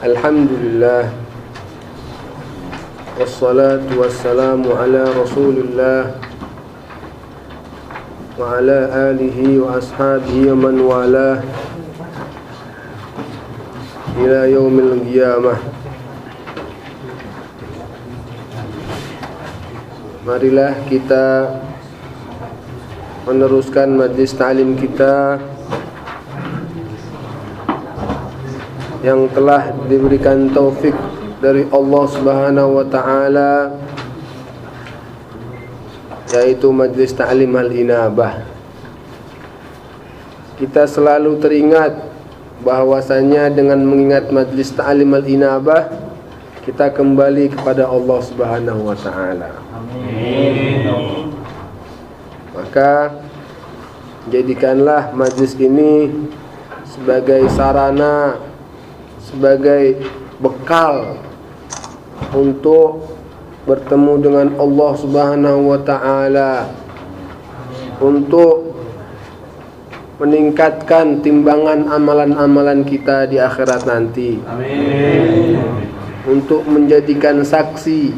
Alhamdulillah, wassalatu wassalamu ala Rasulillah wa ala alihi wa ashabihi wa man walah ila yaumil qiyamah. Marilah kita meneruskan majlis ta'lim kita yang telah diberikan taufik dari Allah Subhanahu wa taala, yaitu majlis ta'lim al-inabah. Kita selalu teringat bahwasanya dengan mengingat majlis ta'lim al-inabah kita kembali kepada Allah Subhanahu wa taala. Amin. Maka jadikanlah majlis ini sebagai sarana, sebagai bekal untuk bertemu dengan Allah Subhanahu wa taala, untuk meningkatkan timbangan amalan-amalan kita di akhirat nanti. Amin. Untuk menjadikan saksi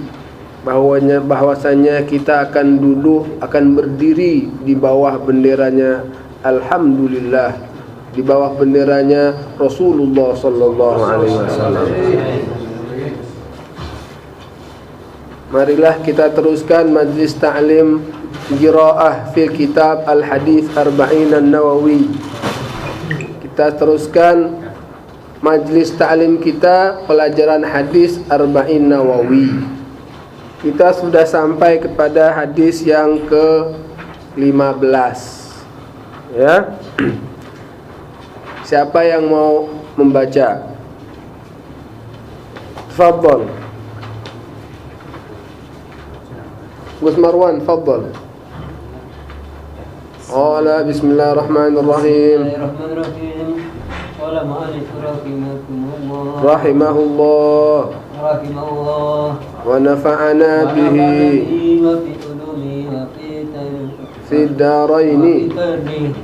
bahwasanya kita akan duduk, akan berdiri di bawah benderanya alhamdulillah, di bawah benderanya Rasulullah sallallahu alaihi wasallam. Marilah kita teruskan majlis ta'lim qiraah fil kitab al-hadis arba'in an-nawawi. Kita teruskan majlis ta'lim kita pelajaran hadis arba'in nawawi. Kita sudah sampai kepada hadis yang ke-15. Ya. Siapa yang mau membaca? Tafadhal. Gus Marwan, tafadhal. Qala bismillahirrahmanirrahim. Qala ma'alif rahimahullah wa nafa'ana bihi fi daraini.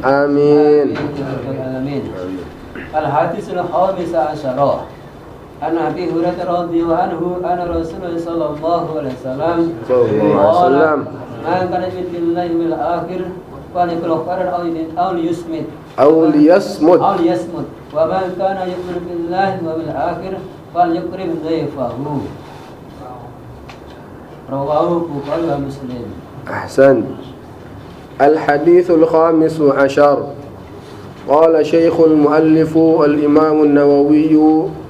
Amin. الحديث الخامس عشر عن أبي هريرة رضي الله عنه أن رسول الله صلى الله عليه وسلم قال من كان يؤمن بالله والآخر فليقل خيرا أو ليصمت ومن كان يؤمن بالله والآخر فليكرم ضيفه. رواه البخاري ومسلم. أحسن. الحديث الخامس عشر. قال شيخ المؤلف الإمام النووي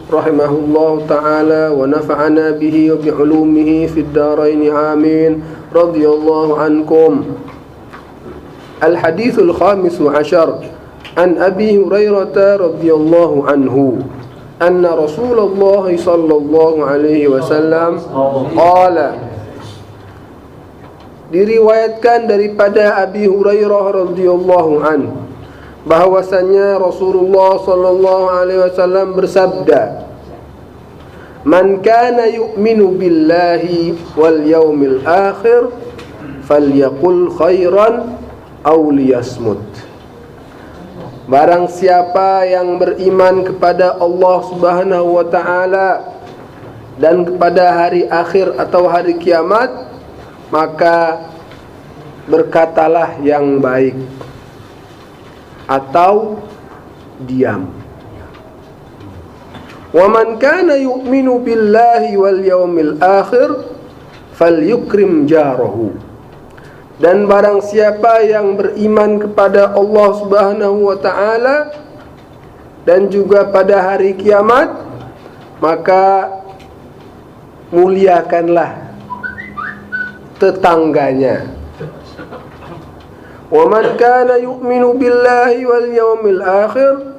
رحمه الله تعالى ونفعنا به وبعلومه في الدارين آمين رضي الله عنكم. الحديث الخامس عشر عن أبي هريرة رضي الله عنه أن رسول الله صلى الله عليه وسلم قال. Diriwayatkan daripada Abi Hurairah radhiyallahu anhu bahwasanya Rasulullah sallallahu alaihi wasallam bersabda, "Man kana yu'minu billahi wal yaumil akhir falyaqul khairan aw liyasmut." Barang siapa yang beriman kepada Allah Subhanahu wa taala dan kepada hari akhir atau hari kiamat, maka berkatalah yang baik atau diam. Wa man kana yu'minu billahi wal yaumil akhir falyukrim jarahu. Dan barang siapa yang beriman kepada Allah Subhanahu wa taala dan juga pada hari kiamat, maka muliakanlah tetangganya. Wa man kana yu'minu billahi wal yawmil akhir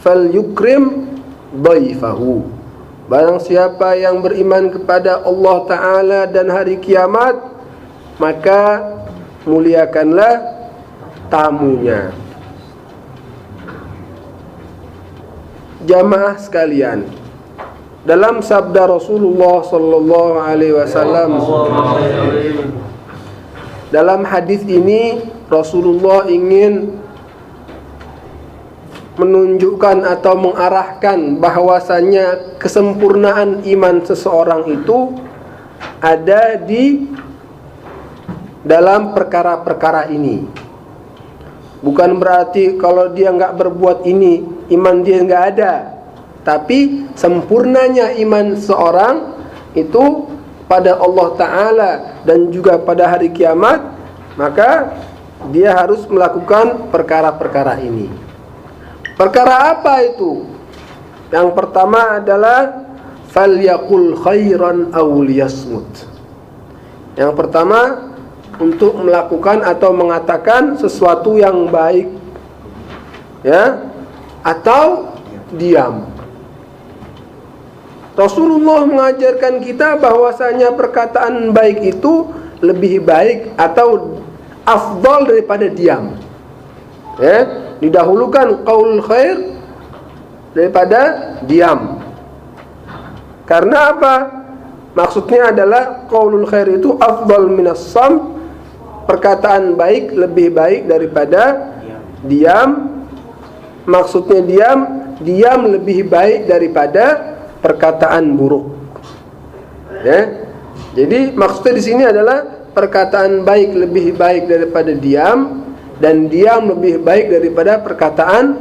falyukrim dhaifahu. Barang siapa yang beriman kepada Allah Ta'ala dan hari kiamat, maka muliakanlah tamunya. Jamaah sekalian, dalam sabda Rasulullah sallallahu alaihi wasallam, dalam hadis ini Rasulullah ingin menunjukkan atau mengarahkan bahwasanya kesempurnaan iman seseorang itu ada di dalam perkara-perkara ini. Bukan berarti kalau dia nggak berbuat ini, iman dia nggak ada. Tapi sempurnanya iman seorang itu pada Allah Ta'ala dan juga pada hari kiamat, maka dia harus melakukan perkara-perkara ini. Perkara apa itu? Yang pertama adalah falyaqul khairan aw liyasmut. Yang pertama, untuk melakukan atau mengatakan sesuatu yang baik, ya, atau diam. Rasulullah mengajarkan kita bahwasanya perkataan baik itu lebih baik atau afdal daripada diam. Ya, didahulukan qaul khair daripada diam. Karena apa? Maksudnya adalah qaulul khair itu afdal minas samt. Perkataan baik lebih baik daripada diam. Maksudnya diam lebih baik daripada perkataan buruk. Ya. Jadi maksudnya di sini adalah perkataan baik lebih baik daripada diam, dan diam lebih baik daripada perkataan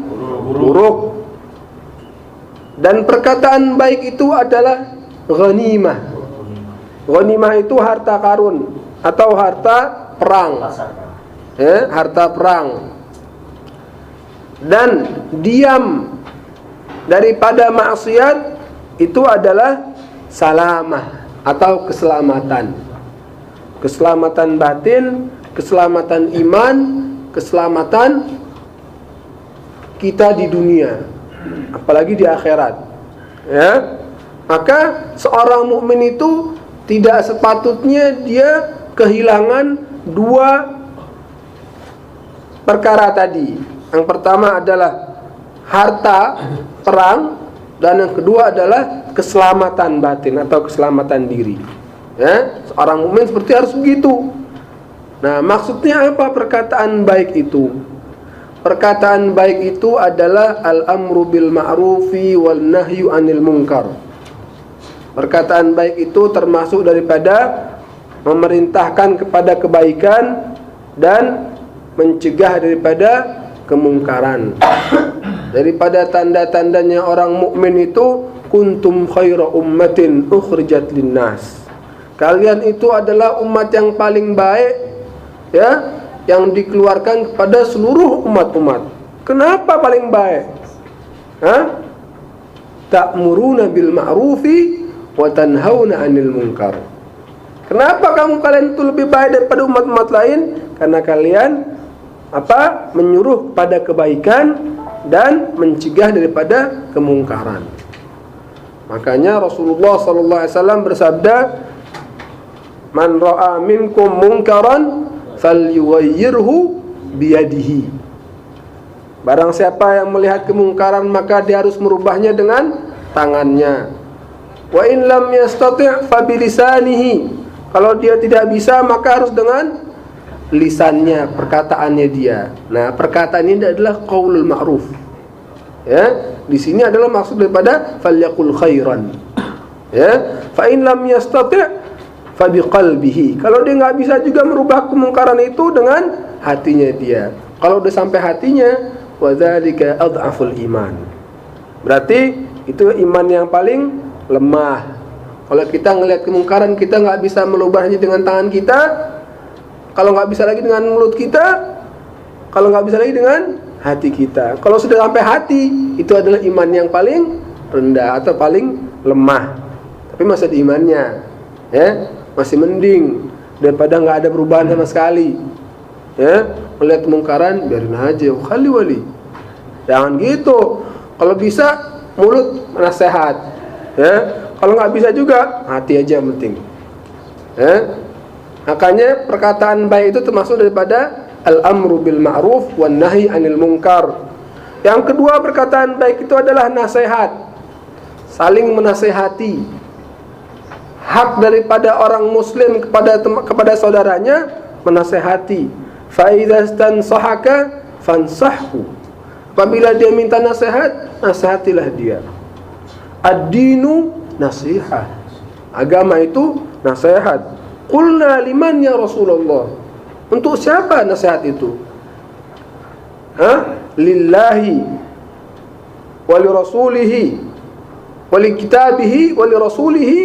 buruk. Dan perkataan baik itu adalah ghanimah. Ghanimah itu harta karun atau harta perang, ya, harta perang. Dan diam daripada maksiat itu adalah salamah atau keselamatan. Keselamatan batin, keselamatan iman, keselamatan kita di dunia, apalagi di akhirat. Ya, maka seorang mukmin itu tidak sepatutnya dia kehilangan dua perkara tadi. Yang pertama adalah harta perang, dan yang kedua adalah keselamatan batin atau keselamatan diri. Ya, seorang mukmin seperti harus begitu. Nah, maksudnya apa perkataan baik itu? Perkataan baik itu adalah al-amru bil ma'rufi wal nahyu 'anil munkar. Perkataan baik itu termasuk daripada memerintahkan kepada kebaikan dan mencegah daripada kemungkaran. Daripada tanda-tandanya orang mukmin itu, kuntum khaira ummatin ukhrijat linnas. Kalian itu adalah umat yang paling baik, ya, yang dikeluarkan kepada seluruh umat-umat. Kenapa paling baik? Ta'muruna bil ma'rufi wa tanhauna 'anil munkar. Kenapa kalian itu lebih baik daripada umat-umat lain? Karena kalian menyuruh pada kebaikan dan mencegah daripada kemungkaran. Makanya Rasulullah SAW bersabda, man ra'a minkum munkaran falyughayyirhu biyadihi. Barang siapa yang melihat kemungkaran, maka dia harus merubahnya dengan tangannya. Wa in lam yastati' fa bilisanihi. Kalau dia tidak bisa, maka harus dengan lisannya, perkataannya dia. Nah, perkataan ini adalah qaulul ma'ruf. Ya, di sini adalah maksud daripada falyaqul khairan. Ya, fa in lam yastati' fa biqalbihi. Kalau dia enggak bisa juga merubah kemungkaran itu dengan hatinya dia. Kalau udah sampai hatinya, wa dzalika adhaful iman. Berarti itu iman yang paling lemah. Kalau kita ngelihat kemungkaran, kita nggak bisa merubahnya dengan tangan kita. Kalau nggak bisa lagi dengan mulut kita, kalau nggak bisa lagi dengan hati kita. Kalau sudah sampai hati, itu adalah iman yang paling rendah atau paling lemah. Tapi masih ada imannya, ya, masih mending daripada nggak ada perubahan sama sekali. Ya, melihat kemungkaran, biarin aja, khali wali. Jangan gitu. Kalau bisa mulut nasihat, ya. Kalau nggak bisa juga, hati aja yang penting. Ya. Makanya perkataan baik itu termasuk daripada al-amru bil ma'ruf wan nahi 'anil munkar. Yang kedua, perkataan baik itu adalah nasihat. Saling menasihati. Hak daripada orang muslim kepada saudaranya menasihati. Fa idza stansahaka fansahhu. Apabila dia minta nasihat, nasihatilah dia. Ad-dinu nasihah. Agama itu nasihat. Qulna liman ya Rasulullah? Untuk siapa nasihat itu? Lillahi wa li rasulihi wa li kitabihi wa li rasulihi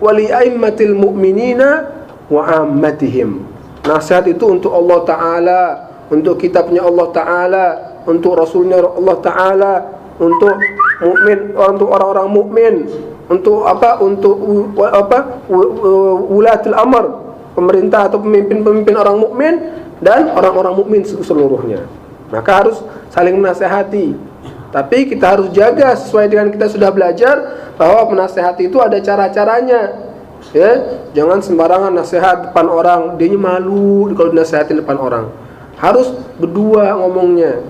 wa li aimmatil mu'minina wa ammatihim. Nasihat itu untuk Allah Ta'ala, untuk kitabnya Allah Ta'ala, untuk rasulnya Allah Ta'ala, untuk mukmin, untuk orang-orang mukmin, untuk ulatul amr, pemerintah atau pemimpin-pemimpin orang mukmin dan orang-orang mukmin seluruhnya. Maka harus saling menasehati. Tapi kita harus jaga sesuai dengan kita sudah belajar bahwa menasehati itu ada cara-caranya. Ya, jangan sembarangan nasihat depan orang, dianya malu kalau dinasehatin depan orang. Harus berdua ngomongnya.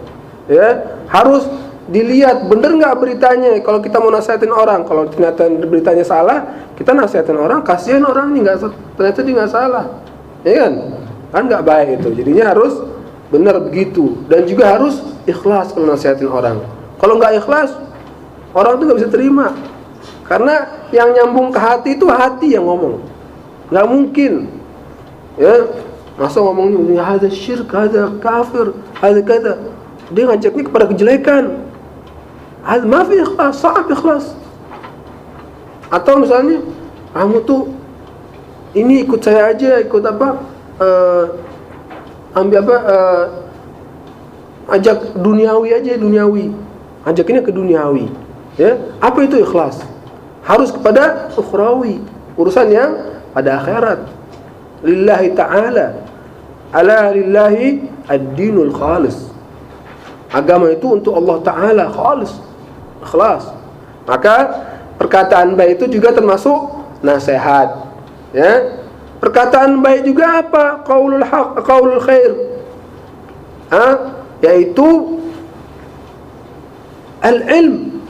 Ya, harus dilihat bener nggak beritanya. Kalau kita mau nasihatin orang, kalau ternyata beritanya salah, kita nasihatin orang, kasihan orang ini ternyata dia nggak salah, ya kan nggak baik itu. Jadinya harus benar begitu, dan juga harus ikhlas kalau nasihatin orang. Kalau nggak ikhlas, orang itu nggak bisa terima, karena yang nyambung ke hati itu hati yang ngomong, nggak mungkin, ya masa ngomongnya ada syirk, ada kafir, ada kata, dia ngajaknya kepada kejelekan. Ma fi ikhlas, sa'ab ikhlas. Atau misalnya kamu tuh ini ikut saya aja, ikut ajak duniawi aja, duniawi. Ajakinnya ke duniawi. Ya, apa itu ikhlas? Harus kepada ukhrawi, urusan yang pada akhirat. Lillahi ta'ala. Ala lillahi ad-dinul khalis. Agama itu untuk Allah Ta'ala, khalis, ikhlas. Maka perkataan baik itu juga termasuk nasihat. Ya. Perkataan baik juga apa? Qaulul haq, qaulul khair. Yaitu al-ilm,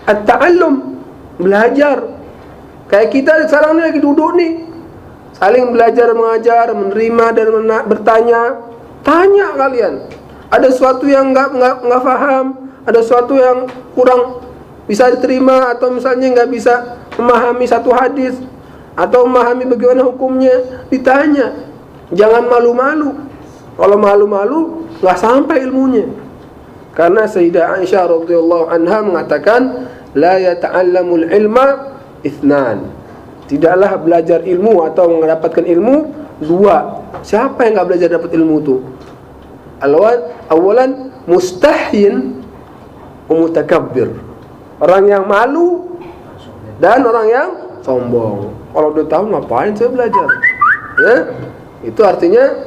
at-ta'allum, belajar. Kayak kita sekarang ini lagi duduk nih, saling belajar, mengajar, menerima dan bertanya. Tanya kalian. Ada sesuatu yang nggak paham, ada sesuatu yang kurang bisa diterima, atau misalnya nggak bisa memahami satu hadis atau memahami bagaimana hukumnya, ditanya. Jangan malu-malu. Kalau malu-malu nggak sampai ilmunya. Karena Sayyidah Aisyah radhiyallahu anha mengatakan, la yata'allamul ilma itsnan. Tidaklah belajar ilmu atau mendapatkan ilmu dua. Siapa yang nggak belajar dapat ilmu itu? Awalan mustahyin wa mutakabbir. Orang yang malu dan orang yang sombong. Kalau udah tahu ngapain saya belajar? Ya, itu artinya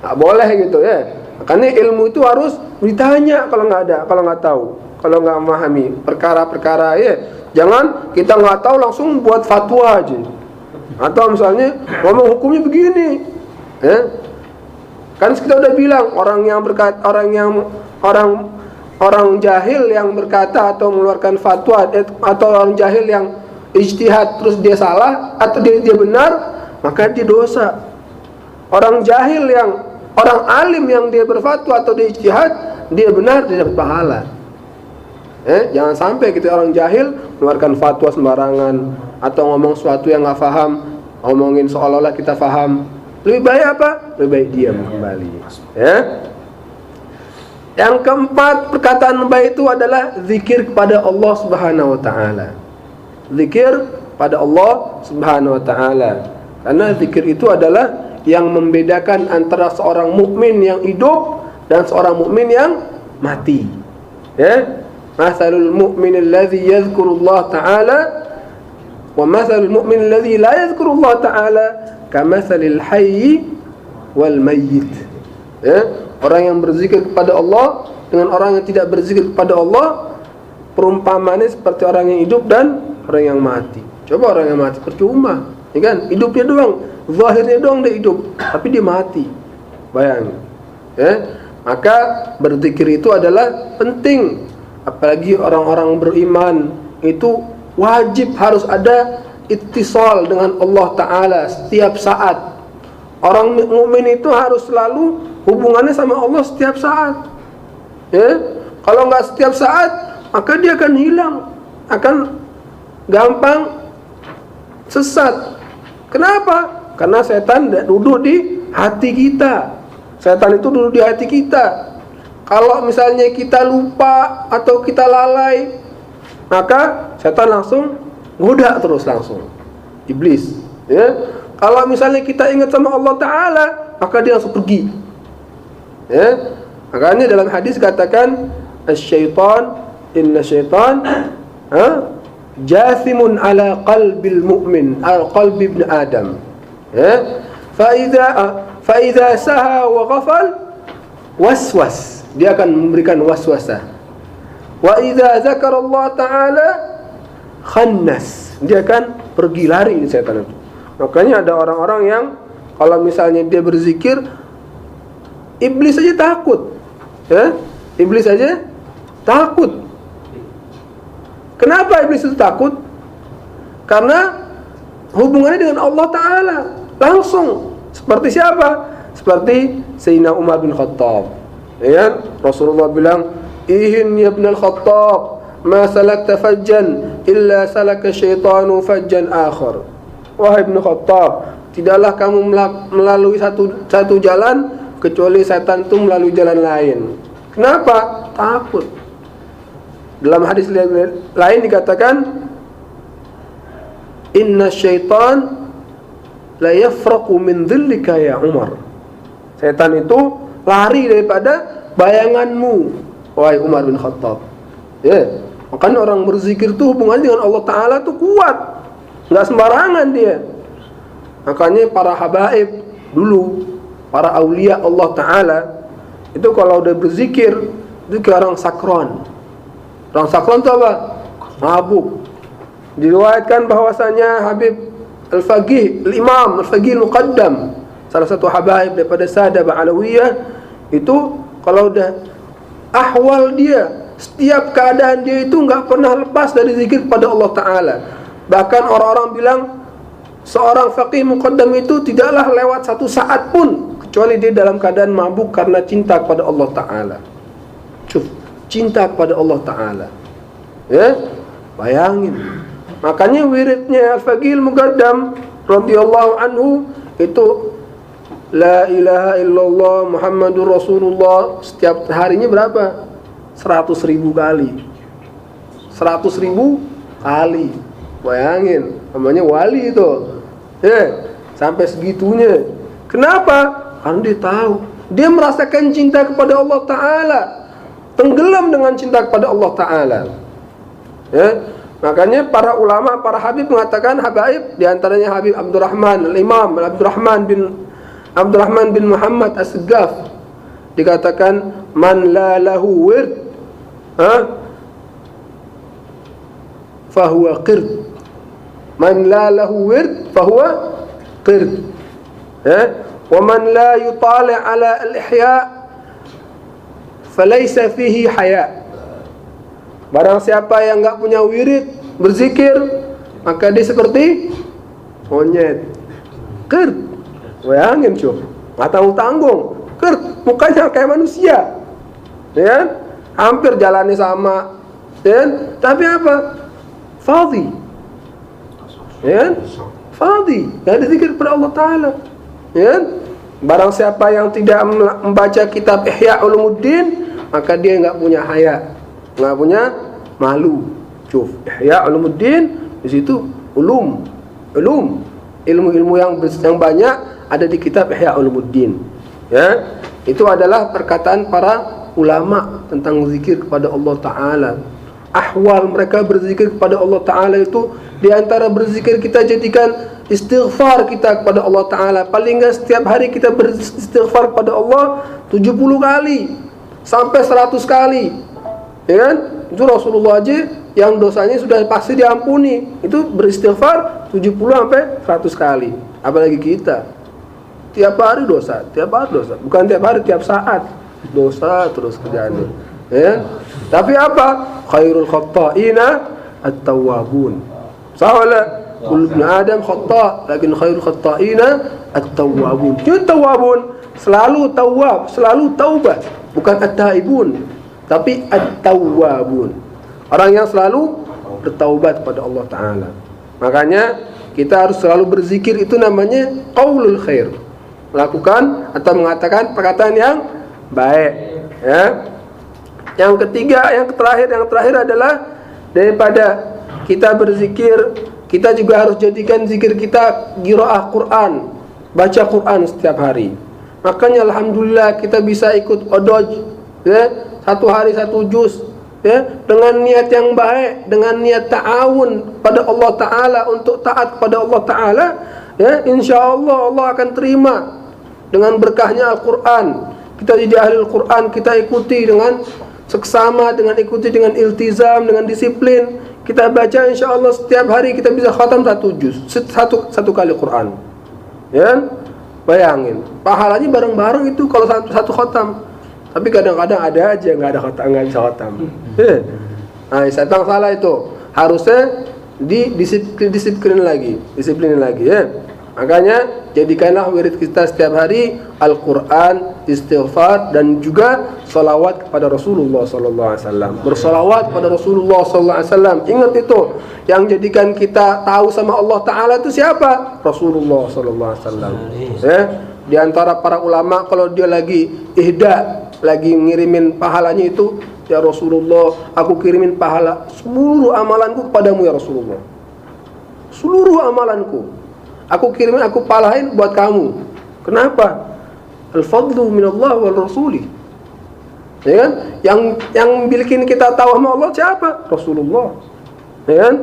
nggak boleh gitu ya. Makanya ilmu itu harus ditanya kalau nggak tahu, kalau nggak memahami perkara-perkara ya. Jangan kita nggak tahu langsung buat fatwa aja. Atau misalnya ngomong hukumnya begini, ya. Kan kita udah bilang orang jahil yang berkata atau mengeluarkan fatwa, atau orang jahil yang ijtihad terus dia salah atau dia benar, maka dia dosa. Orang alim yang dia berfatwa atau dia ijtihad, dia benar, dia dapat pahala. Jangan sampai kita orang jahil mengeluarkan fatwa sembarangan atau ngomong sesuatu yang nggak paham, ngomongin seolah-olah kita paham. Lebih baik apa? Lebih baik diam kembali. Ya. Yang keempat, perkataan baik itu adalah zikir kepada Allah Subhanahu wa taala. Zikir pada Allah Subhanahu wa taala. Karena zikir itu adalah yang membedakan antara seorang mukmin yang hidup dan seorang mukmin yang mati. Ya. Mathalul mu'min alladhi yadhkurullah ta'ala wa mathalul mu'min alladhi la yadhkurullah ta'ala kamathalil hayyi wal mayyit. Ya, orang yang berzikir kepada Allah dengan orang yang tidak berzikir kepada Allah, perumpamaannya seperti orang yang hidup dan orang yang mati. Coba orang yang mati percuma, ya kan? Hidupnya doang, zahirnya doang dia hidup, tapi dia mati. Bayangin. Ya, maka berzikir itu adalah penting. Apalagi orang-orang beriman itu wajib harus ada ittisal dengan Allah Ta'ala setiap saat. Orang mukmin itu harus selalu hubungannya sama Allah setiap saat. Ya, Kalau nggak setiap saat, maka dia akan hilang, akan gampang sesat. Kenapa? Karena setan duduk di hati kita. Setan itu duduk di hati kita. Kalau misalnya kita lupa atau kita lalai, maka setan langsung goda terus langsung. Iblis, ya. Kalau misalnya kita ingat sama Allah Ta'ala, maka dia langsung pergi, ya. Makanya dalam hadis katakan, inna syaitan jathimun ala qalbil mu'min, al qalbi ibn Adam, ya. Fa idza saha wa ghafal waswas, dia akan memberikan waswasah. Wa idza zakara Allah Ta'ala khannas, dia akan pergi lari setan itu. Makanya ada orang-orang yang kalau misalnya dia berzikir, iblis saja takut, ya. Iblis saja takut. Kenapa iblis itu takut? Karena hubungannya dengan Allah Ta'ala langsung. Seperti siapa? Seperti Sayyidina Umar bin Khattab, ya. Rasulullah bilang, "Ihin ya ibn al-Khattab, ma salakta fajjan illa salaka syaitanu fajjan akhar." Wahai ibn Khattab, tidaklah kamu melalui satu jalan kecuali setan itu melalui jalan lain. Kenapa? Takut. Dalam hadis lain dikatakan, "Inna syaitan la yafraqu min dhillika ya Umar." Setan itu lari daripada bayanganmu, wahai Umar bin Khattab. Ya, makanya orang berzikir itu hubungannya dengan Allah Ta'ala itu kuat, nggak sembarangan dia. Makanya para habaib dulu, para aulia Allah Ta'ala itu kalau udah berzikir itu kayak orang sakron. Orang sakron itu apa? Mabuk. Diriwayatkan bahwasanya Habib Al-Faqih, Al-Imam Al-Faqih Al-Muqaddam, salah satu habaib daripada Sadah Ba'alawiyah, itu kalau udah ahwal dia, setiap keadaan dia itu nggak pernah lepas dari zikir kepada Allah Ta'ala. Bahkan orang-orang bilang seorang faqih muqaddam itu tidaklah lewat satu saat pun kecuali dia dalam keadaan mabuk karena cinta kepada Allah Ta'ala. Cinta kepada Allah Ta'ala, ya. Bayangin. Makanya wiridnya Al-Faqih Al-Muqaddam radhiyallahu anhu itu La ilaha illallah Muhammadur Rasulullah, setiap harinya berapa? 100.000 kali. 100.000 kali. Bayangin, namanya wali itu. Sampai segitunya. Kenapa? Karena dia tahu, dia merasakan cinta kepada Allah Ta'ala, tenggelam dengan cinta kepada Allah Ta'ala. Ya. Makanya para ulama, para habib mengatakan, habaib, diantaranya Habib Abdurrahman, Al-Imam Abdurrahman bin Muhammad As-Segaf, dikatakan, man la lahu wird fahuwa qird. Man la lahu wird fahuwa qird. Wa man la yutali' ala al-ihya falaysa fihi haya. Barang siapa yang enggak punya wirid berzikir, maka dia seperti monyet. Qird. Bayangin cuy, enggak tanggung-tanggung. Qird, mukanya kayak manusia. Ya, hampir jalannya sama. Ya, tapi apa? Fadhi. Ya, fadhi. Enggak ada zikir kepada Allah Ta'ala. Ya, barang siapa yang tidak membaca kitab Ihya Ulumuddin, maka dia enggak punya haya, enggak punya malu. Cuf, Ihya Ulumuddin, di situ ilmu-ilmu yang banyak ada di kitab Ihya Ulumuddin. Ya, itu adalah perkataan para ulama tentang zikir kepada Allah Ta'ala. Ahwal mereka berzikir kepada Allah Ta'ala itu, di antara berzikir kita jadikan istighfar kita kepada Allah Ta'ala. Paling enggak setiap hari kita beristighfar kepada Allah 70 kali sampai 100 kali. Ya kan? Itu Rasulullah aja yang dosanya sudah pasti diampuni, itu beristighfar 70 sampai 100 kali. Apalagi kita tiap hari dosa, bukan tiap hari, tiap saat dosa terus kerjaannya. Ya. Tapi apa? Khairul khatta'ina at-tawwabun. Sahalah, kullu ibn Adam khata', lakin khairul khatta'ina at-tawwabun. Jadi tawwabun selalu tawwab, selalu taubah, bukan at-taibun. tapi at-tawwabun, orang yang selalu bertaubat kepada Allah Ta'ala. Makanya kita harus selalu berzikir, itu namanya qaulul khair, melakukan atau mengatakan perkataan yang baik, ya. Yang ketiga, yang terakhir adalah daripada kita berzikir, kita juga harus jadikan zikir kita qiraah Quran, baca Quran setiap hari. Makanya alhamdulillah kita bisa ikut odoj, ya, satu hari satu juz, ya, dengan niat yang baik, dengan niat ta'awun pada Allah Ta'ala, untuk taat kepada Allah Ta'ala, ya, insyaallah Allah akan terima dengan berkahnya Al-Quran. Kita jadi ahli Al-Quran, kita ikuti dengan seksama, dengan ikuti dengan iltizam, dengan disiplin. Kita baca insyaallah setiap hari kita bisa khatam satu juz, satu kali Quran, ya. Bayangin, pahalanya bareng-bareng itu kalau satu khatam. Tapi kadang-kadang ada aja nggak bisa khatam. Nah, saya salah itu. Harusnya disiplin lagi, ya. Makanya jadikanlah wirid kita setiap hari Al-Quran, istighfar, dan juga salawat kepada Rasulullah SAW. Bersalawat kepada Rasulullah SAW. Ingat itu, yang jadikan kita tahu sama Allah Ta'ala itu siapa? Rasulullah SAW. Ya. Di antara para ulama, kalau dia lagi ihda, lagi ngirimin pahalanya itu, ya Rasulullah, aku kirimin pahala seluruh amalanku kepadamu ya Rasulullah. Seluruh amalanku aku kirimin, aku palahin buat kamu. Kenapa? Al-fadlu minallah wal rasuli. Ya kan? Yang bikin kita tahu sama Allah siapa? Rasulullah. Ya kan?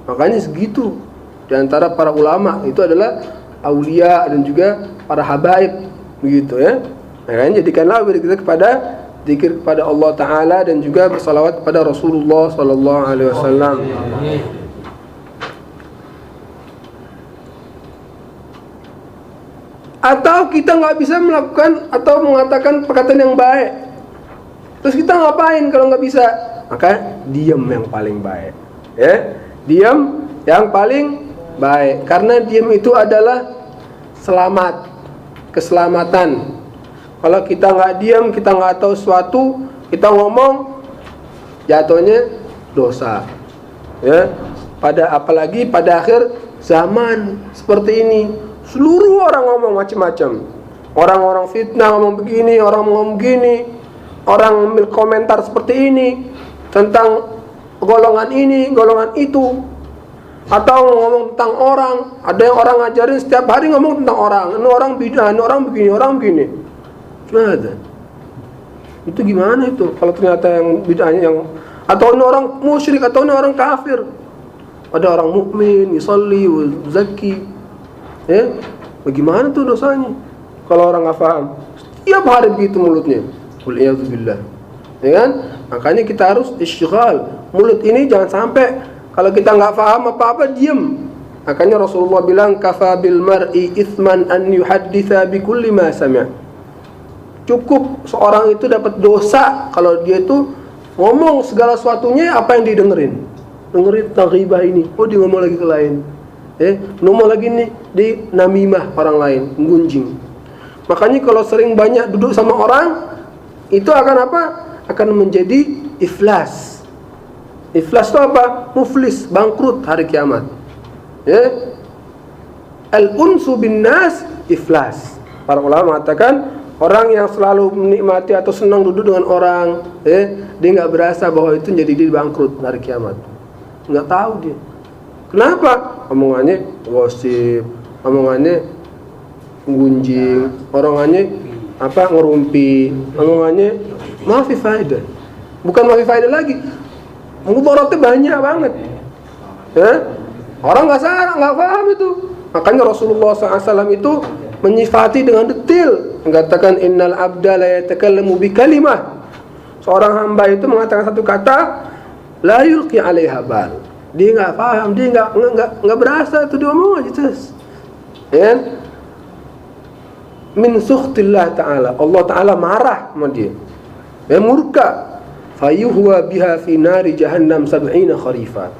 Makanya segitu. Di antara para ulama itu adalah aulia dan juga para habaib, begitu ya. Makanya jadikanlah diri kita kepada zikir kepada Allah Ta'ala dan juga bersalawat kepada Rasulullah sallallahu alaihi wasallam. Atau kita nggak bisa melakukan atau mengatakan perkataan yang baik, terus kita ngapain kalau nggak bisa? Maka diam yang paling baik, ya. Diam yang paling baik, karena diam itu adalah selamat, keselamatan. Kalau kita nggak diam, kita nggak tahu sesuatu, kita ngomong, jatuhnya dosa, ya. Apalagi pada akhir zaman seperti ini, seluruh orang ngomong macam-macam. Orang-orang fitnah ngomong begini, orang ngomong begini, orang komentar seperti ini tentang golongan ini, golongan itu, atau ngomong tentang orang. Ada yang orang ngajarin setiap hari ngomong tentang orang. Ini orang bid'ah, ini orang begini, orang begini. Ada. Itu gimana itu? Kalau ternyata yang bid'ahnya yang, atau ini orang musyrik, atau ini orang kafir. Ada orang mukmin, yusalli wa zakki. Ya, bagaimana tuh dosanya kalau orang nggak paham? Setiap hari begitu mulutnya. Waliyadzubillah. Ya kan? Makanya kita harus isyghal. Mulut ini jangan sampai kalau kita nggak paham apa-apa diam. Makanya Rasulullah bilang, kafa bil mar'i itsman an yuhadditsa bi kulli ma sami'. Cukup seorang itu dapat dosa kalau dia itu ngomong segala sesuatunya apa yang didengerin. Dengerin tentang ghibah ini, oh dia ngomong lagi ke lain. Ngomong lagi nih di namimah orang lain, menggunjing. Makanya kalau sering banyak duduk sama orang, itu akan apa? Akan menjadi iflas. Iflas itu apa? Muflis, bangkrut hari kiamat. Ya. Al-unsu bin nas iflas. Para ulama mengatakan orang yang selalu menikmati atau senang duduk dengan orang, dia nggak berasa bahwa itu jadi dia bangkrut hari kiamat. Nggak tahu dia. Kenapa? Omongannya gosip, omongannya gunjing, omongannya apa ngerumpi, omongannya maafi faedah. Bukan maafi faedah lagi, mudaratnya banyak banget. Ya? Orang nggak paham itu. Makanya Rasulullah SAW itu menyifati dengan detail, mengatakan innal abda la yatakallamu bi kalimah. Seorang hamba itu mengatakan satu kata, la yulqi 'alaiha bal. Dia nggak paham, dia nggak berasa itu dia ngomong aja terus. Ya? Min sukhtillah ta'ala, Allah Ta'ala marah sama dia, ya, murka. Fayuhwa biha fi nari jahannam 70 kharifat.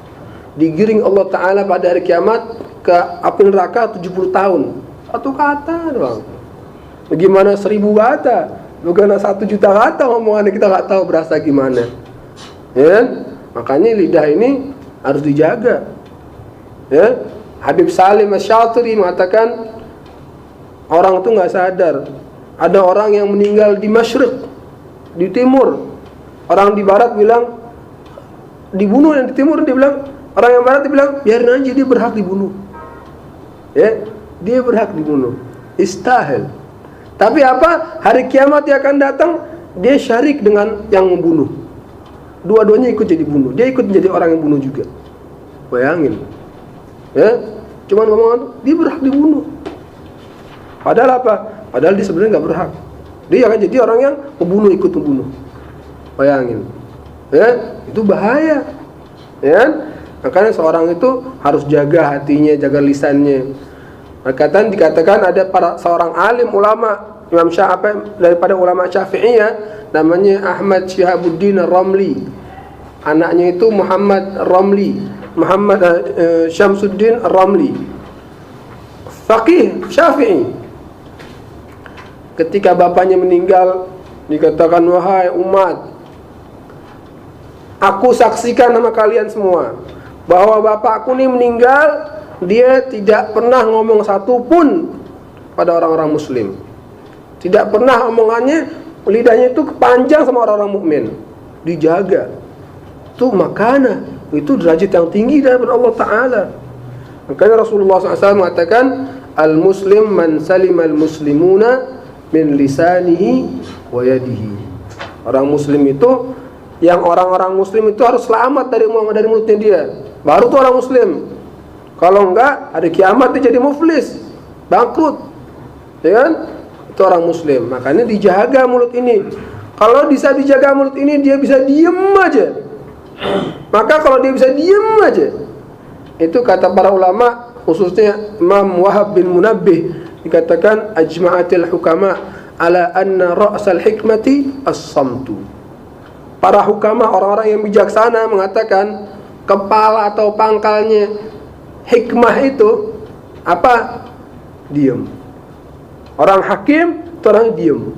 Digiring Allah Ta'ala pada hari kiamat ke api neraka 70 tahun. Satu kata doang. Bagaimana 1000 kata? Bukan 1 juta kata ngomongannya, kita nggak tahu berasa gimana. Ya, makanya lidah ini harus dijaga. Ya, Habib Salim Asy-Syatiri mengatakan orang itu nggak sadar ada orang yang meninggal di Masyriq, di timur. Orang di barat bilang dibunuh, yang di timur dia bilang, orang yang barat dibilang biarin aja, dia berhak dibunuh. Ya, dia berhak dibunuh. Istahil. Tapi apa? Hari kiamat dia akan datang, dia syarik dengan yang membunuh. Dua-duanya ikut jadi bunuh. Dia ikut menjadi orang yang bunuh juga. Bayangin. Ya, cuman ngomong dia berhak dibunuh. Padahal apa? Padahal dia sebenarnya nggak berhak. Dia akan jadi orang yang membunuh, ikut membunuh. Bayangin. Ya, itu bahaya. Ya, makanya seorang itu harus jaga hatinya, jaga lisannya. Dikatakan ada seorang alim ulama Imam Syafi'i, daripada ulama Syafi'iyah, namanya Ahmad Syihabuddin Ar-Ramli. Anaknya itu Muhammad Ramli, Muhammad Syamsuddin Ar-Ramli, faqih Syafi'i. Ketika bapaknya meninggal, dikatakan, wahai umat, aku saksikan sama kalian semua bahwa bapakku ini meninggal, dia tidak pernah ngomong satu pun pada orang-orang muslim. Tidak pernah omongannya, lidahnya itu kepanjang sama orang-orang mukmin. Dijaga. Itu makana, itu derajat yang tinggi dari Allah Ta'ala. Makanya Rasulullah SAW mengatakan, al-muslim man salimal muslimuna min lisanihi wa yadihi. Orang muslim itu, yang orang-orang muslim itu harus selamat dari mulutnya dia. Baru tuh orang muslim. Kalau enggak, hari kiamat dia jadi muflis, bangkrut. Ya kan? Itu orang muslim. Makanya dijaga mulut ini. Kalau bisa dijaga mulut ini, dia bisa diem aja. Maka kalau dia bisa diem aja, itu kata para ulama, khususnya Imam Wahab bin Munabbih, dikatakan ajma'atil hukama ala anna ra'sal hikmati as-samtu. Para hukama, orang-orang yang bijaksana, mengatakan kepala atau pangkalnya hikmah itu apa? Diam. Orang hakim itu orang diam.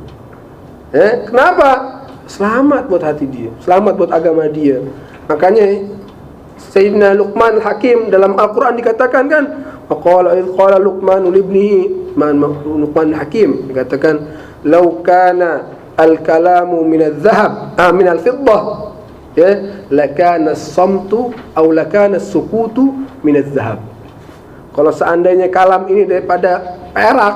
Kenapa? Selamat buat hati dia, selamat buat agama dia. Makanya Sayyidina Luqman Hakim dalam Al-Quran dikatakan kan, qala Luqman libnihi, Luqman Hakim dikatakan, law kana al-kalamu min al-dhahab min al-fiddah, ya, lakana as-samtu aw lakana as-sukutu min al-dhahab. Kalau seandainya kalam ini daripada perak,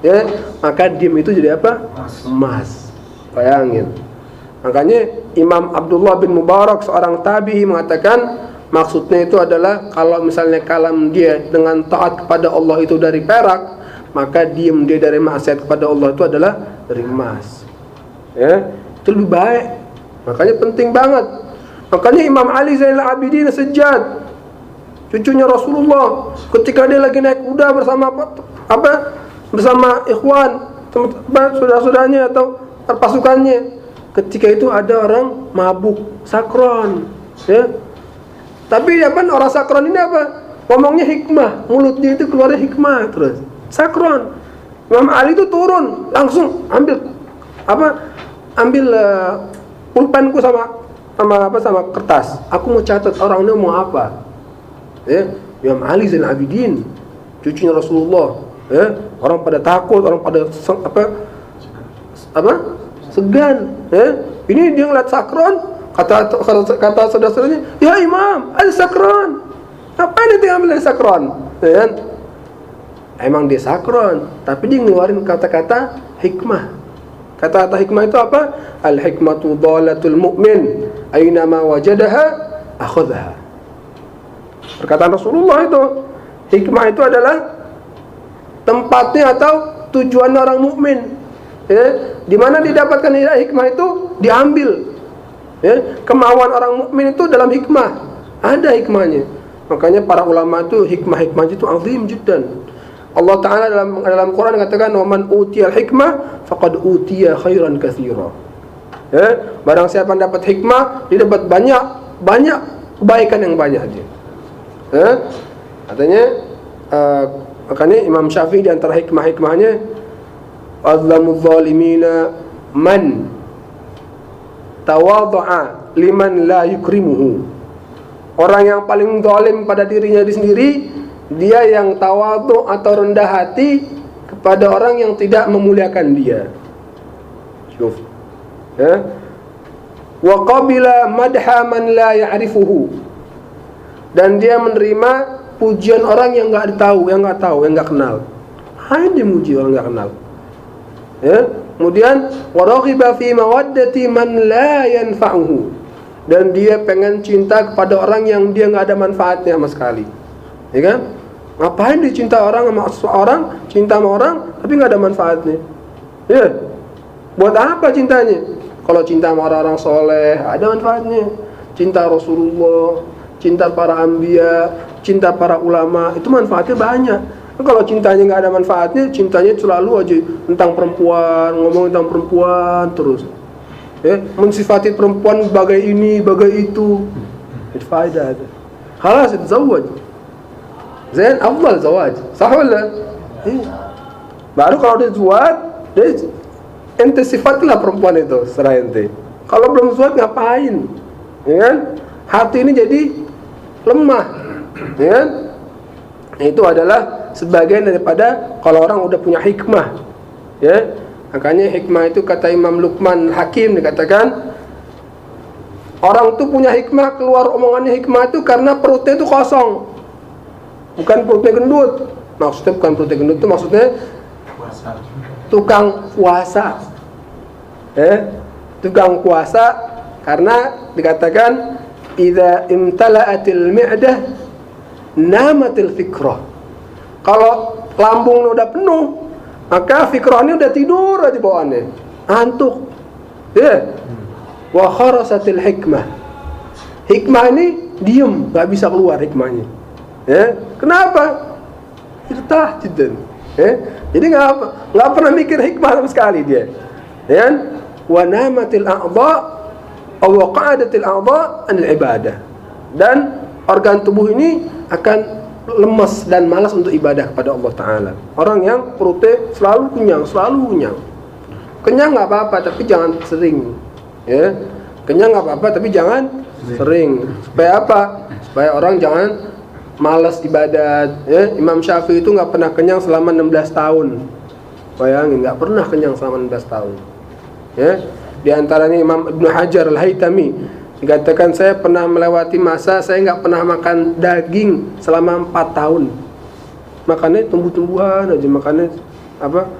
ya, maka diam itu jadi apa? Emas. Bayangin. Makanya Imam Abdullah bin Mubarak, seorang tabi'i, mengatakan maksudnya itu adalah kalau misalnya kalam dia dengan taat kepada Allah itu dari perak, maka diam dia dari maksiat kepada Allah itu adalah dari emas. Ya, itu lebih baik. Makanya penting banget. Makanya Imam Ali Zainal Abidin As-Sajjad, cucunya Rasulullah, ketika dia lagi naik kuda bersama bersama ikhwan, saudara-saudaranya atau pasukannya, ketika itu ada orang mabuk, sakron, ya. Tapi orang sakron ini apa? Ngomongnya hikmah, mulutnya itu keluarnya hikmah terus. Sakron. Imam Ali itu turun, langsung ambil pulpenku sama kertas. Aku mau catat orang ini mau apa. Ya, Imam Ali Zainal Abidin, cucunya Rasulullah, ya. Orang pada takut, orang pada segan, ya. Ini dia ngeliat sakron, kata saudara-saudaranya, ya Imam, ada sakron. Ngapain dia ambil dari sakron? Ya kan? Emang dia sakron, tapi dia ngeluarin kata-kata hikmah. Kata-kata hikmah itu apa? Al-hikmatu dhalatul mu'min, aynama wajadaha akhadha. Perkataan Rasulullah itu, hikmah itu adalah tempatnya atau tujuan orang mukmin. Ya, di mana didapatkan hikmah itu diambil. Ya, kemauan orang mukmin itu dalam hikmah, ada hikmahnya. Makanya para ulama itu hikmah itu azim jiddan. Allah Ta'ala dalam Quran katakan, wa man utiyal hikmah faqad utiya khairan katsira. Ya, barang siapa yang dapat hikmah, dia dapat banyak kebaikan yang banyak dia. Ya, katanya makanya Imam Syafi'i di antara hikmah-hikmahnya, azlamuz zalimina man tawadha'a liman la yukrimuhu. Orang yang paling zalim pada dirinya sendiri, dia yang tawadhu atau rendah hati kepada orang yang tidak memuliakan dia. Syuf. Ya. Wa qabila madha man la ya'rifuhu. Dan dia menerima pujian orang yang enggak tahu, yang enggak kenal. Hanya dimuji orang enggak kenal. Ya. Kemudian wa raghiba fi mawaddati man la yanfa'uhu. Dan dia pengen cinta kepada orang yang dia enggak ada manfaatnya sama sekali. Ya kan? Ngapain dia cinta cinta sama orang tapi enggak ada manfaatnya? Ya. Buat apa cintanya? Kalau cinta sama orang-orang soleh ada manfaatnya. Cinta Rasulullah, cinta para anbiya, cinta para ulama, itu manfaatnya banyak. Kalau cintanya nggak ada manfaatnya, cintanya selalu aja tentang perempuan, ngomong tentang perempuan terus. Ya, mensifati perempuan bagai ini, bagai itu. Itu faedah. Khalas tazawwaj. Zain afdal zawaj. Sah wala? Baru kalau dia zuat, dia ente sifatlah perempuan itu, serah ente. Kalau belum zuat ngapain? Ya kan? Hati ini jadi lemah. Ya kan? Itu adalah sebagian daripada kalau orang udah punya hikmah. Ya. Makanya hikmah itu kata Imam Luqman Hakim dikatakan orang tuh punya hikmah, keluar omongannya hikmah itu karena perutnya itu kosong. Bukan perutnya gendut. Maksudnya bukan perutnya gendut itu maksudnya tukang puasa. Tukang puasa karena dikatakan idza imtala'atil mi'dah namatil fikrah. Kalau lambung udah penuh, maka fikrahnya udah tidur aja bawaannya, ngantuk. Ya. Wa kharasatil hikmah. Hikmah ini diem, nggak bisa keluar hikmahnya. Ya. Kenapa? Irtah jiddan. Ya. Jadi nggak pernah mikir hikmah sama sekali dia. Ya. Wa namatil a'dha aw waqa'adatil a'dha anil ibadah. Dan organ tubuh ini akan lemas dan malas untuk ibadah kepada Allah Ta'ala. Orang yang perutnya selalu kenyang. Kenyang nggak apa-apa, tapi jangan sering. Ya, kenyang nggak apa-apa, tapi jangan sering. Supaya apa? Supaya orang jangan malas ibadat. Ya, Imam Syafi'i itu nggak pernah kenyang selama 16 tahun. Bayangin, nggak pernah kenyang selama 16 tahun. Ya, di antaranya Imam Ibnu Hajar Al-Haytami dikatakan saya pernah melewati masa saya nggak pernah makan daging selama 4 tahun. Makannya tumbuh-tumbuhan aja, makannya apa?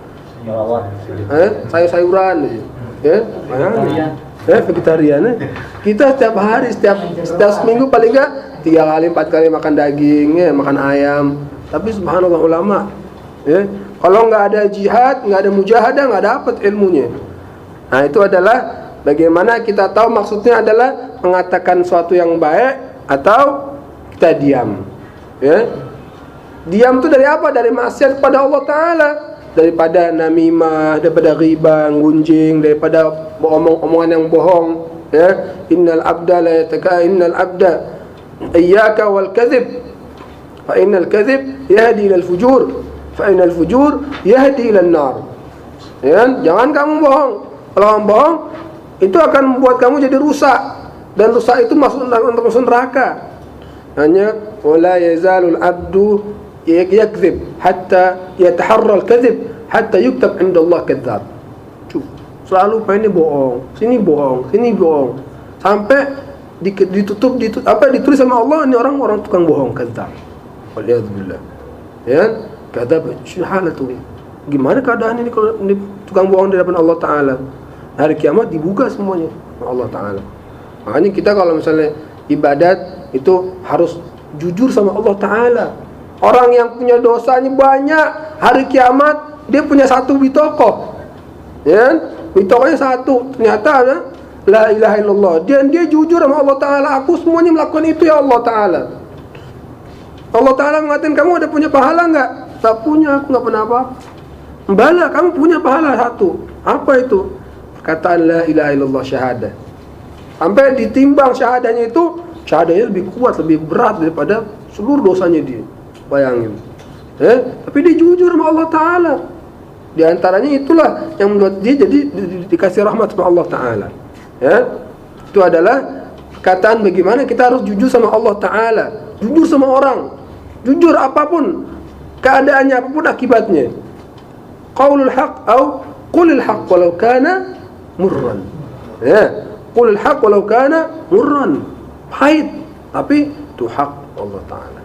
Sayur-sayuran aja. Ya, vegetarian. Kita setiap hari, setiap seminggu paling nggak 3 kali 4 kali makan daging, ya, makan ayam. Tapi subhanallah ulama, ya, kalau nggak ada jihad, nggak ada mujahadah, nggak dapat ilmunya. Nah itu adalah bagaimana kita tahu maksudnya adalah mengatakan sesuatu yang baik atau kita diam. Ya. Diam itu dari apa? Dari maksiat kepada Allah Ta'ala. Daripada namimah, daripada ghibah, gunjing, daripada omongan yang bohong. Ya. Innal abda la yataka innal abda iyyaka wal kadhib. Fa innal kadhib yahdi ilal fujur. Fa innal fujur yahdi ilal nar. Ya. Jangan kamu bohong. Kalau kamu bohong itu akan membuat kamu jadi rusak, dan rusak itu masuk neraka. Hanya wala yazalul abdu yakdzib hatta yataharra al-kadzib hatta yuktab 'inda Allah kadzdzab. Selalu pengen bohong, sini bohong, sampai ditulis sama Allah ini orang tukang bohong, kadzdzab. Waliyadzubillah. Ya, kadzdzab syuhalatu. Gimana keadaan ini kalau tukang bohong di hadapan Allah Ta'ala? Hari kiamat dibuka semuanya Allah Ta'ala. Makanya kita kalau misalnya ibadat itu harus jujur sama Allah Ta'ala. Orang yang punya dosanya banyak, hari kiamat dia punya satu bitokoh, ya, bitokohnya satu, ternyata ada la ilaha illallah. Dia jujur sama Allah Ta'ala, aku semuanya melakukan itu ya Allah Ta'ala. Allah Ta'ala mengatakan kamu ada punya pahala enggak? Tak punya, aku enggak pernah apa-apa. Bala, kamu punya pahala satu. Apa itu? Perkataan la ilaha illallah, syahadah. Sampai ditimbang syahadahnya itu, syahadahnya lebih kuat, lebih berat daripada seluruh dosanya dia. Bayangin. Tapi dia jujur sama Allah Ta'ala. Di antaranya itulah yang membuat dia jadi dikasih rahmat sama Allah Ta'ala. Ya, itu adalah perkataan bagaimana kita harus jujur sama Allah Ta'ala, jujur sama orang, jujur apapun keadaannya, apapun akibatnya. Qaulul haq atau qulil haq walau kana murran. Ya, qulil haq walau kana murran. Pahit, tapi itu hak Allah Ta'ala.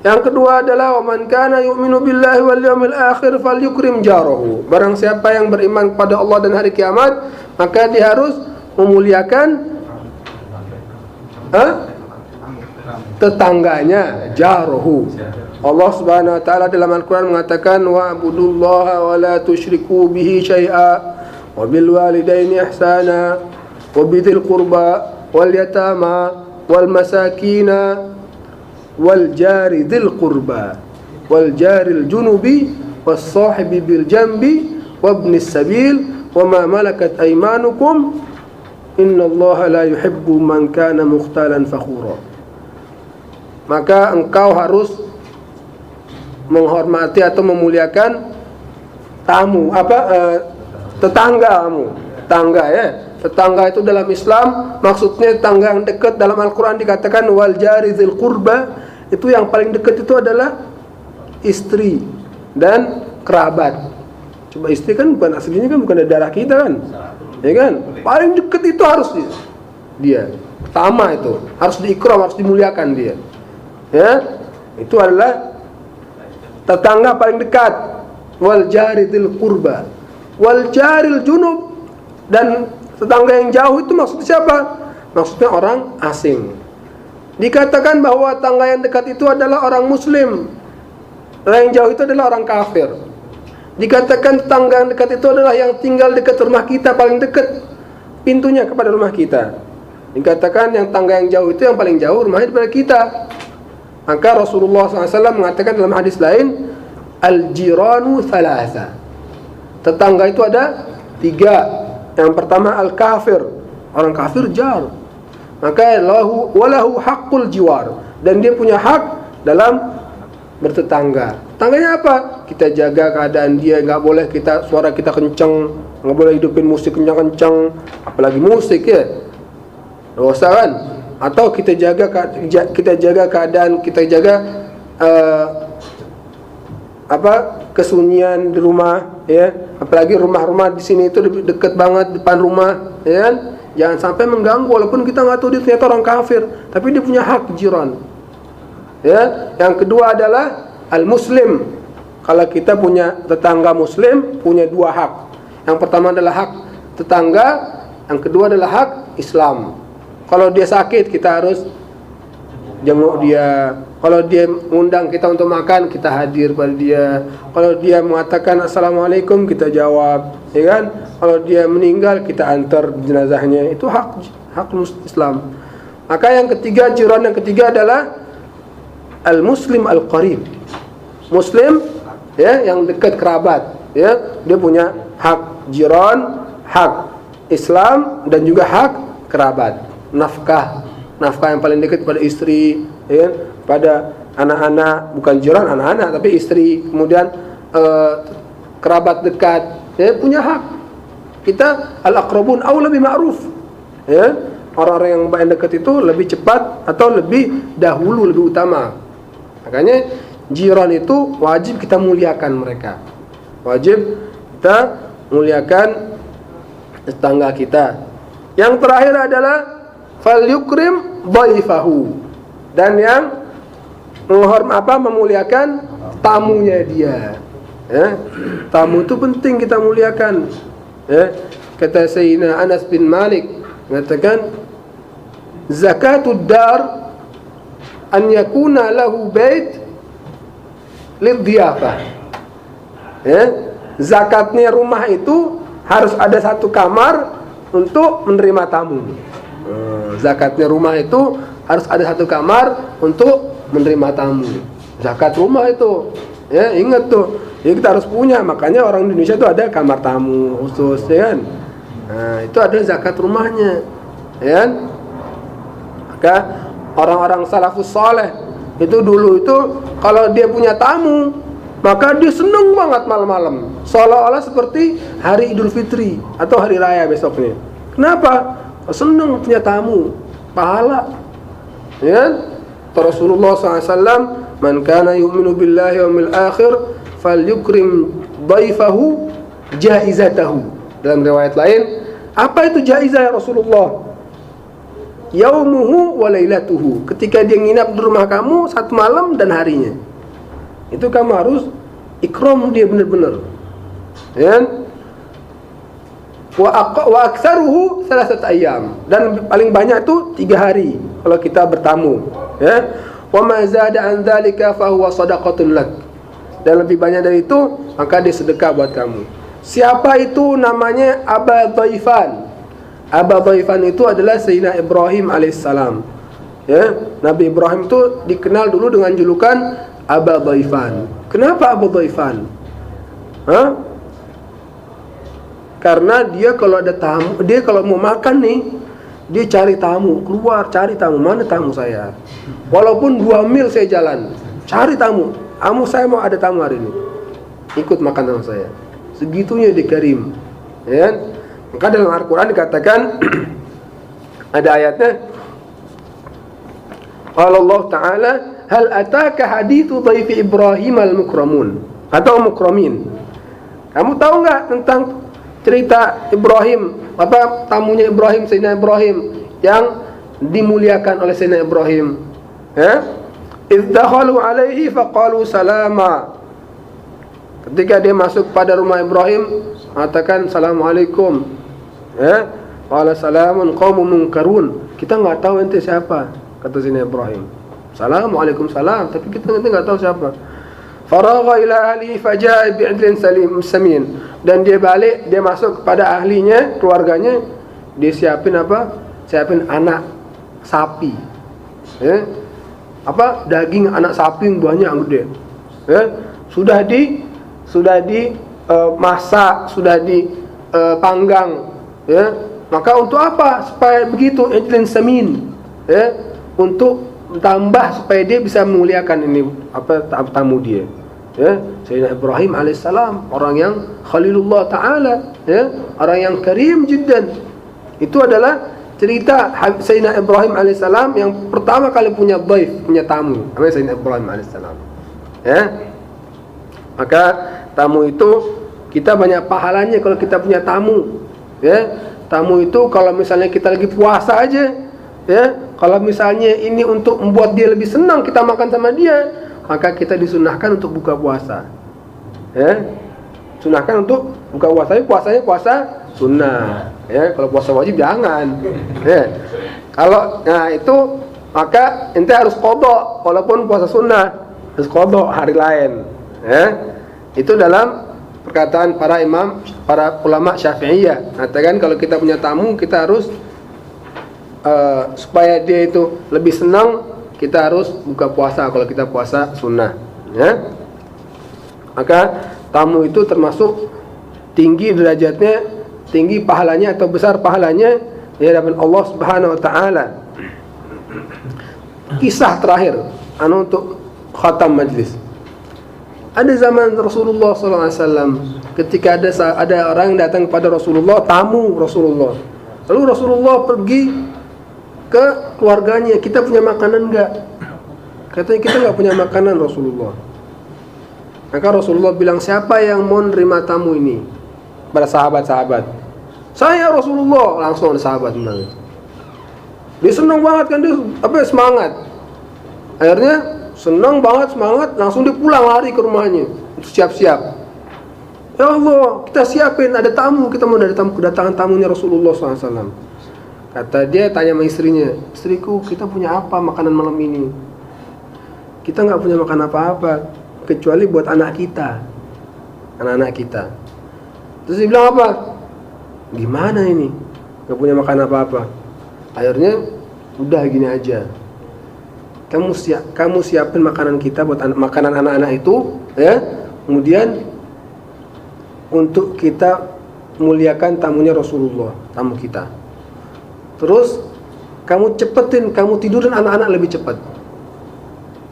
Yang kedua adalah wa man kana yu'minu billahi wal yawmil akhir falyukrim jarahu. Barang siapa yang beriman kepada Allah dan hari kiamat, maka dia harus memuliakan tetangganya, jarahu. Allah Subhanahu wa taala dalam Al-Qur'an mengatakan wa'budullaha wa la tusyriku bihi syai'a wa bil walidaini ihsana wa bidzil qurba wal yatama wal masakina wal jari dzil qurba wal jaril junubi was sahibi bil jambi wabnis sabil wama malakat aymanukum innallaha la yuhibbu man kana mukhtalan fakhura. Maka engkau harus menghormati atau memuliakan tamu, tetanggamu. Tetangga ya. Tetangga itu dalam Islam maksudnya tetangga yang dekat. Dalam Al-Qur'an dikatakan wal jari dzil qurba, itu yang paling dekat itu adalah istri dan kerabat. Coba istri kan bukan aslinya kan bukan dari darah kita kan. Ya kan? Paling dekat itu harus dia. Pertama itu harus diikram, harus dimuliakan dia. Ya, itu adalah tetangga paling dekat. Wal jari dzil qurba wal jaril junub, dan tetangga yang jauh itu maksudnya siapa? Maksudnya orang asing. Dikatakan bahwa tetangga yang dekat itu adalah orang muslim, yang jauh itu adalah orang kafir. Dikatakan tetangga yang dekat itu adalah yang tinggal dekat rumah kita, paling dekat pintunya kepada rumah kita. Dikatakan yang tetangga yang jauh itu yang paling jauh rumahnya daripada kita. Maka Rasulullah SAW mengatakan dalam hadis lain, al-jiranu thalatha. Tetangga itu ada 3. Yang pertama al-kafir, orang kafir jar. Maka walahu haqqul jiwar, dan dia punya hak dalam bertetangga. Tetangganya apa? Kita jaga keadaan dia, nggak boleh suara kita kenceng, nggak boleh hidupin musik kencang-kencang, apalagi musik ya. Dosa kan? Atau kita jaga keadaan, kita jaga kesunyian di rumah ya. Apalagi rumah-rumah di sini itu dekat banget depan rumah ya kan? Jangan sampai mengganggu, walaupun kita nggak tahu dia ternyata orang kafir, tapi dia punya hak jiran. Ya, yang kedua adalah al-muslim. Kalau kita punya tetangga muslim, punya 2 hak. Yang pertama adalah hak tetangga, yang kedua adalah hak Islam. Kalau dia sakit, kita harus jenguk dia. Kalau dia undang kita untuk makan, kita hadir pada dia. Kalau dia mengatakan assalamualaikum, kita jawab, ya kan? Kalau dia meninggal, kita antar jenazahnya. Itu hak Islam. Maka yang ketiga, jiran yang ketiga adalah al-muslim al-qarib. Muslim ya, yang dekat kerabat, ya. Dia punya hak jiran, hak Islam, dan juga hak kerabat. Nafkah yang paling dekat pada istri, ya, pada anak-anak, bukan jiran anak-anak tapi istri, kemudian kerabat dekat, ya, punya hak. Kita al-aqrabun aula bi ma'ruf, ya. Orang-orang yang paling dekat itu lebih cepat atau lebih dahulu, lebih utama. Makanya jiran itu wajib kita muliakan mereka. Wajib kita muliakan tetangga kita. Yang terakhir adalah falyukrim dhaifahu, dan yang memuliakan tamunya dia. Ya, tamu itu penting kita muliakan. Ya, kata Sayyidina Anas bin Malik mengatakan zakatud dar an yakuna lahu bait lidhiyafah. Ya, zakatnya rumah itu harus ada satu kamar untuk menerima tamu. Zakatnya rumah itu harus ada satu kamar untuk menerima tamu. Zakat rumah itu, ya, ingat tuh. Jadi kita harus punya. Makanya orang Indonesia itu ada kamar tamu khusus, ya kan? Nah, itu ada zakat rumahnya, ya kan? Maka orang-orang salafus saleh itu dulu itu kalau dia punya tamu, maka dia seneng banget malam-malam, seolah-olah seperti hari Idul Fitri atau hari raya besoknya. Kenapa? Seneng punya tamu, pahala. Ya, Rasulullah SAW, man kana yu'minu billahi wal yawmil akhir falyukrim dhaifahu jaizatahu. Dalam riwayat lain, apa itu jaizah ya Rasulullah? Yaumuhu wa lailatuhu. Ketika dia nginap di rumah kamu satu malam dan harinya, itu kamu harus ikram dia benar-benar. Ya. Wa aktsaruhu 3 ayyam, dan paling banyak itu 3 hari kalau kita bertamu. Ya. Wa ma zada an dzalika fa huwa shadaqatun lak. Dan lebih banyak dari itu, maka dia sedekah buat kamu. Siapa itu? Namanya Aba Dhaifan. Aba Dhaifan itu adalah Sayyidina Ibrahim alaihissalam. Ya, Nabi Ibrahim itu dikenal dulu dengan julukan Aba Dhaifan. Kenapa Aba Dhaifan? Karena dia kalau ada tamu, dia kalau mau makan nih, dia cari tamu, keluar cari tamu, mana tamu saya? Walaupun 2 mil saya jalan, cari tamu. Saya mau ada tamu hari ini, ikut makan sama saya. Segitunya dia karim. Ya. Maka dalam Al-Quran dikatakan ada ayatnya, Allah Ta'ala, hal ataka hadithu dhaifi Ibrahim al-mukramun atau mukramin. Kamu tahu nggak tentang cerita Ibrahim, apa tamunya Ibrahim, Sayyidina Ibrahim yang dimuliakan oleh Sayyidina Ibrahim? Ya? Idh dakhalu alaihi faqalu salama. Ketika dia masuk pada rumah Ibrahim, mengatakan assalamualaikum. Ya, qala salamun qaumun munkarun. Kita enggak tahu ente siapa, kata Sayyidina Ibrahim. Assalamualaikum salam, tapi kita enggak tahu siapa. Faragha ila ahli faja'a bi'adlin samin. Dan dia balik, dia masuk kepada ahlinya, keluarganya, dia siapin apa? Siapin anak sapi. Ya. Apa? Daging anak sapi yang banyak gede. Ya. Sudah masak, sudah dipanggang. Ya. Maka untuk apa? Supaya begitu adlin samin. Ya. Untuk tambah supaya dia bisa memuliakan ini tamu dia. Ya, Sayyidina Ibrahim alaihissalam, orang yang Khalilullah Ta'ala, ya, orang yang karim jiddan. Itu adalah cerita Sayyidina Ibrahim alaihissalam yang pertama kali punya dhaif, punya tamu, namanya Sayyidina Ibrahim alaihissalam. Ya. Maka tamu itu kita banyak pahalanya kalau kita punya tamu. Ya. Tamu itu kalau misalnya kita lagi puasa aja, ya, kalau misalnya ini untuk membuat dia lebih senang kita makan sama dia, maka kita disunahkan untuk buka puasa. Ya. Sunahkan untuk buka puasa. Puasanya puasa sunnah. Ya, kalau puasa wajib jangan. Ya. Kalau itu maka ente harus qadha walaupun puasa sunnah, harus qadha hari lain. Ya. Itu dalam perkataan para ulama Syafi'iyah. Katakan kalau kita punya tamu, kita harus supaya dia itu lebih senang, kita harus buka puasa kalau kita puasa sunnah. Ya. Maka tamu itu termasuk tinggi derajatnya, tinggi pahalanya atau besar pahalanya di hadapan Allah Subhanahu wa taala. Kisah terakhir untuk khatam majlis. Ada zaman Rasulullah SAW, ketika ada orang yang datang kepada Rasulullah, tamu Rasulullah. Lalu Rasulullah pergi ke keluarganya, kita punya makanan enggak? Katanya kita enggak punya makanan Rasulullah. Maka Rasulullah bilang, siapa yang mau nerima tamu ini? Pada sahabat-sahabat. Saya Rasulullah. Langsung ada sahabat menangis. Dia senang banget kan, dia semangat. Akhirnya senang banget, semangat, langsung dia pulang lari ke rumahnya untuk siap-siap. Ya Allah, kita siapin, ada tamu, kita mau ada tamu, kedatangan tamunya Rasulullah SAW. Kata dia, tanya sama istrinya, istriku, kita punya apa makanan malam ini? Kita nggak punya makan apa-apa kecuali buat anak kita, anak-anak kita. Terus dia bilang apa? Gimana ini? Nggak punya makan apa-apa. Akhirnya, udah gini aja. Kamu siapin makanan kita buat makanan anak-anak itu, ya. Kemudian untuk kita muliakan tamunya Rasulullah, tamu kita. Terus kamu cepetin, kamu tidurin anak-anak lebih cepat.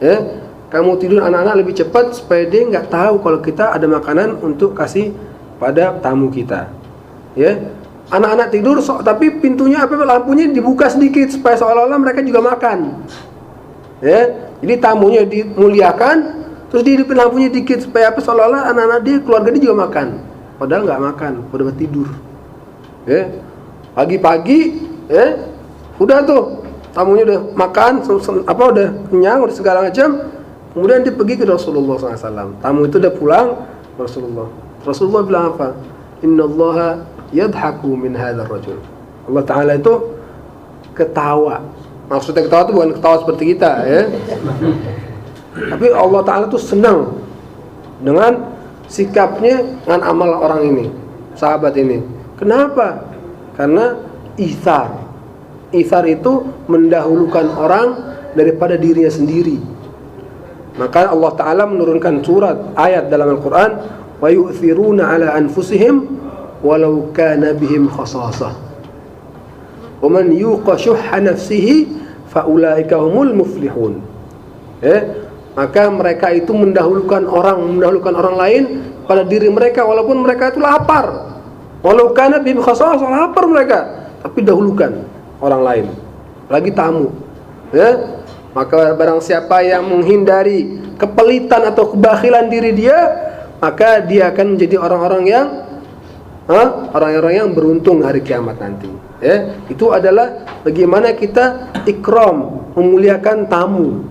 Ya. kamu tidur anak-anak lebih cepat supaya dia nggak tahu kalau kita ada makanan untuk kasih pada tamu kita. Ya, anak-anak tidur tapi pintunya lampunya dibuka sedikit supaya seolah-olah mereka juga makan. Ya, jadi tamunya dimuliakan, terus dihidupin lampunya dikit supaya seolah-olah anak-anak dia, keluarga dia juga makan. Padahal nggak makan, udah tidur. Ya, pagi-pagi, ya, udah tuh tamunya udah makan, udah kenyang, udah segala macam. Kemudian dia pergi ke Rasulullah SAW. Tamu itu udah pulang, Rasulullah bilang apa? Innallaha yadhaku min hadzal rajul. Allah Ta'ala itu ketawa. Maksudnya ketawa itu bukan ketawa seperti kita, ya. Tapi Allah Ta'ala itu senang dengan sikapnya, dengan amal orang ini, sahabat ini. Kenapa? Karena itsar. Itsar itu mendahulukan orang daripada dirinya sendiri. Maka Allah Ta'ala menurunkan ayat dalam Al-Quran, wa yu'thiruna ala anfusihim walau kana bihim khasasah wa man yuqa syuhha nafsihi fa ulaika humul muflihun. Maka mereka itu mendahulukan orang lain pada diri mereka walaupun mereka itu lapar. Walau kana bihim khasasah, lapar mereka, tapi dahulukan orang lain, lagi tamu. Maka barang siapa yang menghindari kepelitan atau kebakhilan diri dia, maka dia akan menjadi orang-orang yang beruntung hari kiamat nanti. Itu adalah bagaimana kita ikram, memuliakan tamu.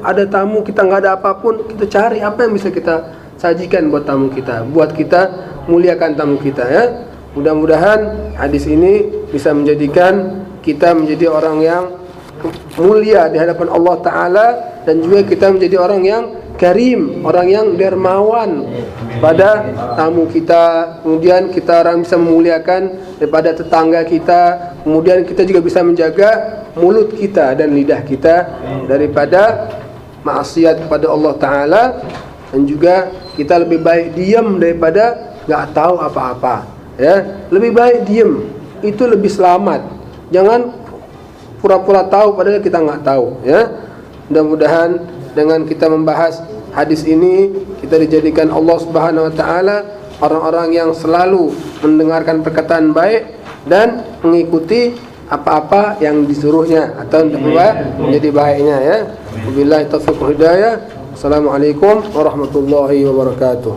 Ada tamu, kita nggak ada apapun, kita cari apa yang bisa kita sajikan buat tamu kita, buat kita muliakan tamu kita. Mudah-mudahan hadis ini bisa menjadikan kita menjadi orang yang mulia di hadapan Allah Ta'ala, dan juga kita menjadi orang yang karim, orang yang dermawan pada tamu kita. Kemudian kita orang bisa memuliakan daripada tetangga kita. Kemudian kita juga bisa menjaga mulut kita dan lidah kita daripada maksiat kepada Allah Ta'ala. Dan juga kita lebih baik diam daripada gak tahu apa-apa. Lebih baik diam, itu lebih selamat. Jangan pura-pura tahu padahal kita nggak tahu. Mudah-mudahan dengan kita membahas hadis ini, kita dijadikan Allah Subhanahu Wa Taala orang-orang yang selalu mendengarkan perkataan baik dan mengikuti apa-apa yang disuruhnya atau menjadi baiknya. Wabillahi taufiq wal hidayah. Assalamualaikum warahmatullahi wabarakatuh.